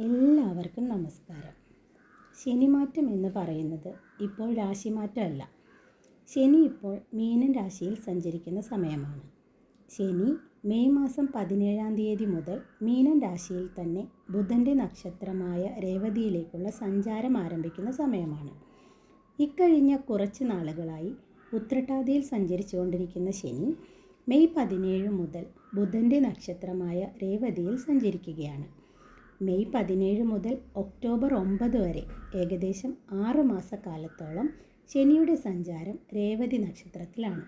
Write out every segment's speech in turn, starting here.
എല്ലാവർക്കും നമസ്കാരം. ശനിമാറ്റം എന്ന് പറയുന്നത് ഇപ്പോൾ രാശിമാറ്റമല്ല. ശനി ഇപ്പോൾ മീനൻ രാശിയിൽ സഞ്ചരിക്കുന്ന സമയമാണ്. ശനി മെയ് മാസം 17-ാം തീയതി മുതൽ മീനൻ രാശിയിൽ തന്നെ ബുധൻ്റെ നക്ഷത്രമായ രേവതിയിലേക്കുള്ള സഞ്ചാരം ആരംഭിക്കുന്ന സമയമാണ്. ഇക്കഴിഞ്ഞ കുറച്ച് നാളുകളായി ഉത്രട്ടാതിയിൽ സഞ്ചരിച്ചുകൊണ്ടിരിക്കുന്ന ശനി മെയ് 17 മുതൽ ബുധൻ്റെ നക്ഷത്രമായ രേവതിയിൽ സഞ്ചരിക്കുകയാണ്. മെയ് 17 മുതൽ ഒക്ടോബർ 9 വരെ ഏകദേശം 6 മാസക്കാലത്തോളം ശനിയുടെ സഞ്ചാരം രേവതി നക്ഷത്രത്തിലാണ്.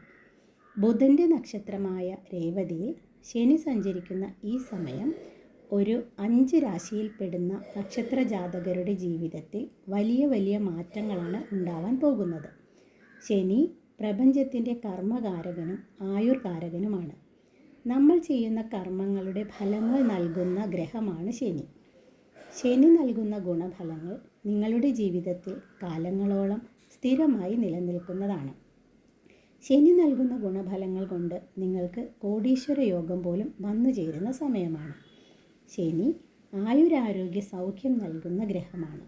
ബുധൻ്റെ നക്ഷത്രമായ രേവതിയിൽ ശനി സഞ്ചരിക്കുന്ന ഈ സമയം ഒരു 5 രാശിയിൽപ്പെടുന്ന നക്ഷത്ര ജാതകരുടെ ജീവിതത്തിൽ വലിയ വലിയ മാറ്റങ്ങളാണ് ഉണ്ടാവാൻ പോകുന്നത്. ശനി പ്രപഞ്ചത്തിൻ്റെ കർമ്മകാരകനും ആയുർകാരകനുമാണ്. നമ്മൾ ചെയ്യുന്ന കർമ്മങ്ങളുടെ ഫലങ്ങൾ നൽകുന്ന ഗ്രഹമാണ് ശനി. ശനി നൽകുന്ന ഗുണഫലങ്ങൾ നിങ്ങളുടെ ജീവിതത്തിൽ കാലങ്ങളോളം സ്ഥിരമായി നിലനിൽക്കുന്നതാണ്. ശനി നൽകുന്ന ഗുണഫലങ്ങൾ കൊണ്ട് നിങ്ങൾക്ക് കോടീശ്വര യോഗം പോലും വന്നു ചേരുന്ന സമയമാണ്. ശനി ആയുരാരോഗ്യ സൗഖ്യം നൽകുന്ന ഗ്രഹമാണ്.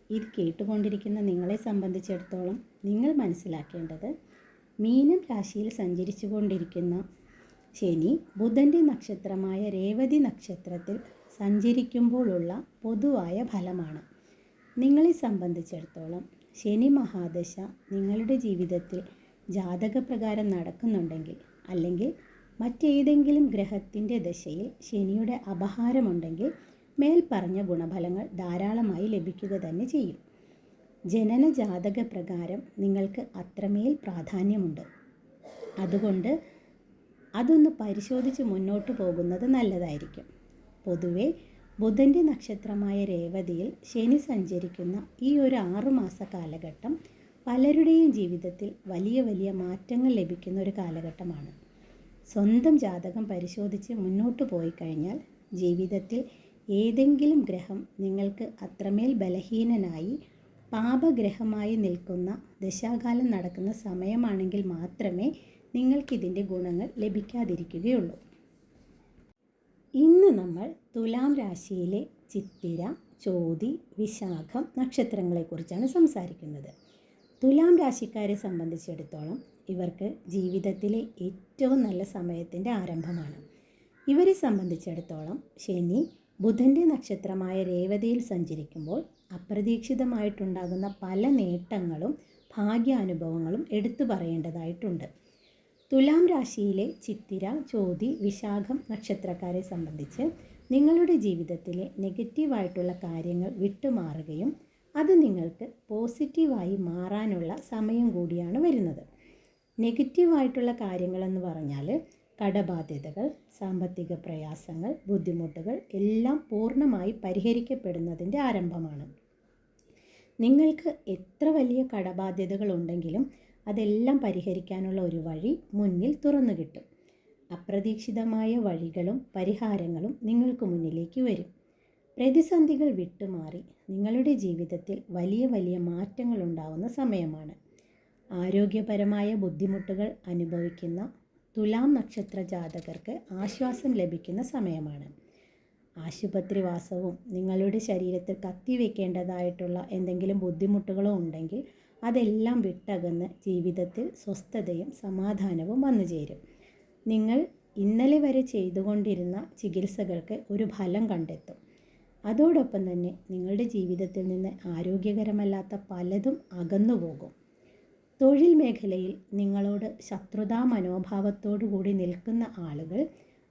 ഇത് കേട്ടുകൊണ്ടിരിക്കുന്ന നിങ്ങളെ സംബന്ധിച്ചിടത്തോളം നിങ്ങൾ മനസ്സിലാക്കേണ്ടത്, മീനം രാശിയിൽ സഞ്ചരിച്ചു കൊണ്ടിരിക്കുന്ന ശനി ബുധൻ്റെ നക്ഷത്രമായ രേവതി നക്ഷത്രത്തിൽ സഞ്ചരിക്കുമ്പോഴുള്ള പൊതുവായ ഫലമാണ്. നിങ്ങളെ സംബന്ധിച്ചിടത്തോളം ശനി മഹാദശ നിങ്ങളുടെ ജീവിതത്തിൽ ജാതകപ്രകാരം നടക്കുന്നുണ്ടെങ്കിൽ, അല്ലെങ്കിൽ മറ്റേതെങ്കിലും ഗ്രഹത്തിൻ്റെ ദശയിൽ ശനിയുടെ അപഹാരമുണ്ടെങ്കിൽ മേൽപ്പറഞ്ഞ ഗുണഫലങ്ങൾ ധാരാളമായി ലഭിക്കുക തന്നെ ചെയ്യും. ജനന ജാതകപ്രകാരം നിങ്ങൾക്ക് അത്രമേൽ പ്രാധാന്യമുണ്ട്. അതുകൊണ്ട് അതൊന്ന് പരിശോധിച്ച് മുന്നോട്ട് പോകുന്നത് നല്ലതായിരിക്കും. പൊതുവെ ബുധൻ്റെ നക്ഷത്രമായ രേവതിയിൽ ശനി സഞ്ചരിക്കുന്ന ഈ ഒരു 6 മാസ കാലഘട്ടം പലരുടെയും ജീവിതത്തിൽ വലിയ വലിയ മാറ്റങ്ങൾ ലഭിക്കുന്ന ഒരു കാലഘട്ടമാണ്. സ്വന്തം ജാതകം പരിശോധിച്ച് മുന്നോട്ട് പോയി കഴിഞ്ഞാൽ ജീവിതത്തിൽ ഏതെങ്കിലും ഗ്രഹം നിങ്ങൾക്ക് അത്രമേൽ ബലഹീനനായി പാപഗ്രഹമായി നിൽക്കുന്ന ദശാകാലം നടക്കുന്ന സമയമാണെങ്കിൽ മാത്രമേ നിങ്ങൾക്കിതിൻ്റെ ഗുണങ്ങൾ ലഭിക്കാതിരിക്കുകയുള്ളൂ. ഇന്ന് നമ്മൾ തുലാം രാശിയിലെ ചിത്തിര, ചോതി, വിശാഖം നക്ഷത്രങ്ങളെക്കുറിച്ചാണ് സംസാരിക്കുന്നത്. തുലാം രാശിക്കാരെ സംബന്ധിച്ചിടത്തോളം ഇവർക്ക് ജീവിതത്തിലെ ഏറ്റവും നല്ല സമയത്തിൻ്റെ ആരംഭമാണ്. ഇവരെ സംബന്ധിച്ചിടത്തോളം ശനി ബുധൻ്റെ നക്ഷത്രമായ രേവതിയിൽ സഞ്ചരിക്കുമ്പോൾ അപ്രതീക്ഷിതമായിട്ടുണ്ടാകുന്ന പല നേട്ടങ്ങളും ഭാഗ്യാനുഭവങ്ങളും എടുത്തു പറയേണ്ടതായിട്ടുണ്ട്. തുലാം രാശിയിലെ ചിത്തിര, ചോതി, വിശാഖം നക്ഷത്രക്കാരെ സംബന്ധിച്ച് നിങ്ങളുടെ ജീവിതത്തിലെ നെഗറ്റീവായിട്ടുള്ള കാര്യങ്ങൾ വിട്ടുമാറുകയും അത് നിങ്ങൾക്ക് പോസിറ്റീവായി മാറാനുള്ള സമയം കൂടിയാണ് വരുന്നത്. നെഗറ്റീവായിട്ടുള്ള കാര്യങ്ങളെന്ന് പറഞ്ഞാൽ കടബാധ്യതകൾ, സാമ്പത്തിക പ്രയാസങ്ങൾ, ബുദ്ധിമുട്ടുകൾ എല്ലാം പൂർണ്ണമായി പരിഹരിക്കപ്പെടുന്നതിൻ്റെ ആരംഭമാണ്. നിങ്ങൾക്ക് എത്ര വലിയ കടബാധ്യതകൾ ഉണ്ടെങ്കിലും അതെല്ലാം പരിഹരിക്കാനുള്ള ഒരു വഴി മുന്നിൽ തുറന്നു കിട്ടും. അപ്രതീക്ഷിതമായ വഴികളും പരിഹാരങ്ങളും നിങ്ങൾക്ക് മുന്നിലേക്ക് വരും. പ്രതിസന്ധികൾ വിട്ടുമാറി നിങ്ങളുടെ ജീവിതത്തിൽ വലിയ വലിയ മാറ്റങ്ങൾ ഉണ്ടാകുന്ന സമയമാണ്. ആരോഗ്യപരമായ ബുദ്ധിമുട്ടുകൾ അനുഭവിക്കുന്ന തുലാം നക്ഷത്ര ജാതകർക്ക് ആശ്വാസം ലഭിക്കുന്ന സമയമാണ്. ആശുപത്രിവാസവും നിങ്ങളുടെ ശരീരത്തിൽ കത്തിവെക്കേണ്ടതായിട്ടുള്ള എന്തെങ്കിലും ബുദ്ധിമുട്ടുകളോ ഉണ്ടെങ്കിൽ അതെല്ലാം വിട്ടകന്ന് ജീവിതത്തിൽ സ്വസ്ഥതയും സമാധാനവും വന്നു ചേരും. നിങ്ങൾ ഇന്നലെ വരെ ചെയ്തുകൊണ്ടിരുന്ന ചികിത്സകൾക്ക് ഒരു ഫലം കണ്ടെത്തും. അതോടൊപ്പം തന്നെ നിങ്ങളുടെ ജീവിതത്തിൽ നിന്ന് ആരോഗ്യകരമല്ലാത്ത പലതും അകന്നുപോകും. തൊഴിൽ മേഖലയിൽ നിങ്ങളോട് ശത്രുതാ മനോഭാവത്തോടു കൂടി നിൽക്കുന്ന ആളുകൾ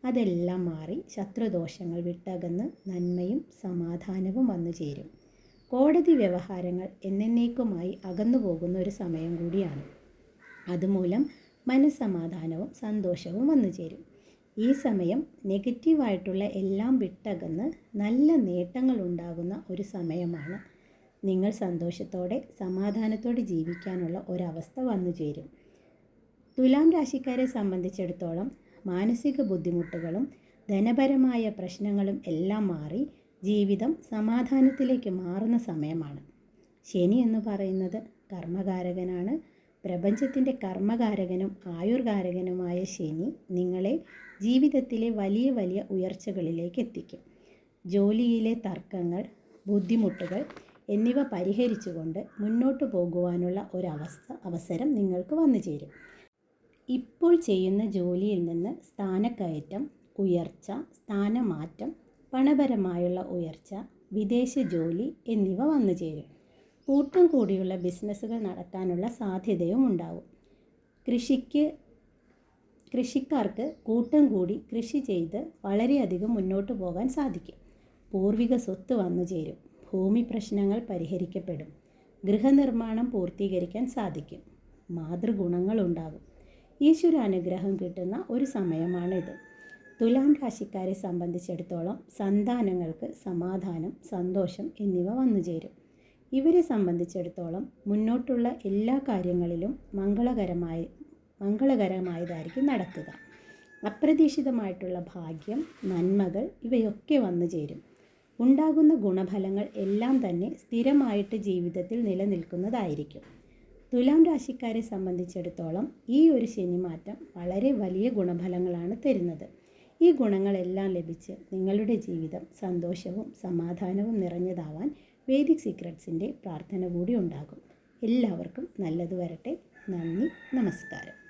അതെല്ലാം മാറി ശത്രുദോഷങ്ങൾ വിട്ടകന്ന് നന്മയും സമാധാനവും വന്നു ചേരും. കോടതി വ്യവഹാരങ്ങൾ എന്നേക്കുമായി അകന്നു പോകുന്ന ഒരു സമയം കൂടിയാണ്. അതുമൂലം മനസ്സമാധാനവും സന്തോഷവും വന്നു ചേരും. ഈ സമയം നെഗറ്റീവായിട്ടുള്ള എല്ലാം വിട്ടകന്ന് നല്ല നേട്ടങ്ങൾ ഉണ്ടാകുന്ന ഒരു സമയമാണ്. നിങ്ങൾ സന്തോഷത്തോടെ സമാധാനത്തോടെ ജീവിക്കാനുള്ള ഒരവസ്ഥ വന്നു ചേരും. തുലാം രാശിക്കാരെ സംബന്ധിച്ചിടത്തോളം മാനസിക ബുദ്ധിമുട്ടുകളും ധനപരമായ പ്രശ്നങ്ങളും എല്ലാം മാറി ജീവിതം സമാധാനത്തിലേക്ക് മാറുന്ന സമയമാണ്. ശനി എന്ന് പറയുന്നത് കർമ്മകാരകനാണ്. പ്രപഞ്ചത്തിൻ്റെ കർമ്മകാരകനും ആയുർകാരകനുമായ ശനി നിങ്ങളെ ജീവിതത്തിലെ വലിയ വലിയ ഉയർച്ചകളിലേക്ക് എത്തിക്കും. ജോലിയിലെ തർക്കങ്ങൾ, ബുദ്ധിമുട്ടുകൾ എന്നിവ പരിഹരിച്ചുകൊണ്ട് മുന്നോട്ട് പോകുവാനുള്ള അവസരം നിങ്ങൾക്ക് വന്നു ചേരും. ഇപ്പോൾ ചെയ്യുന്ന ജോലിയിൽ നിന്ന് സ്ഥാനക്കയറ്റം, ഉയർച്ച, സ്ഥാനമാറ്റം, പണപരമായുള്ള ഉയർച്ച, വിദേശ ജോലി എന്നിവ വന്നു ചേരും. കൂട്ടം കൂടിയുള്ള ബിസിനസ്സുകൾ നടത്താനുള്ള സാധ്യതയും ഉണ്ടാവും. കൃഷിക്കാർക്ക് കൂട്ടം കൂടി കൃഷി ചെയ്ത് വളരെയധികം മുന്നോട്ട് പോകാൻ സാധിക്കും. പൂർവിക സ്വത്ത് വന്നു ചേരും. ഭൂമി പ്രശ്നങ്ങൾ പരിഹരിക്കപ്പെടും. ഗൃഹനിർമ്മാണം പൂർത്തീകരിക്കാൻ സാധിക്കും. മാതൃഗുണങ്ങളുണ്ടാകും. ഈശ്വരാനുഗ്രഹം കിട്ടുന്ന ഒരു സമയമാണിത്. തുലാം രാശിക്കാരെ സംബന്ധിച്ചിടത്തോളം സന്താനങ്ങൾക്ക് സമാധാനം, സന്തോഷം എന്നിവ വന്നു ചേരും. ഇവരെ സംബന്ധിച്ചിടത്തോളം മുന്നോട്ടുള്ള എല്ലാ കാര്യങ്ങളിലും മംഗളകരമായതായിരിക്കും നടക്കുക. അപ്രതീക്ഷിതമായിട്ടുള്ള ഭാഗ്യം, നന്മകൾ ഇവയൊക്കെ വന്നു ചേരും. ഉണ്ടാകുന്ന ഗുണഫലങ്ങൾ എല്ലാം തന്നെ സ്ഥിരമായിട്ട് ജീവിതത്തിൽ നിലനിൽക്കുന്നതായിരിക്കും. തുലാം രാശിക്കാരെ സംബന്ധിച്ചിടത്തോളം ഈ ഒരു ശനിമാറ്റം വളരെ വലിയ ഗുണഫലങ്ങളാണ് തരുന്നത്. ഈ ഗുണങ്ങളെല്ലാം ലഭിച്ച് നിങ്ങളുടെ ജീവിതം സന്തോഷവും സമാധാനവും നിറഞ്ഞതാവാൻ വേദിക് സീക്രട്സിൻ്റെ പ്രാർത്ഥന കൂടി ഉണ്ടാകും. എല്ലാവർക്കും നല്ലത് വരട്ടെ. നന്ദി, നമസ്കാരം.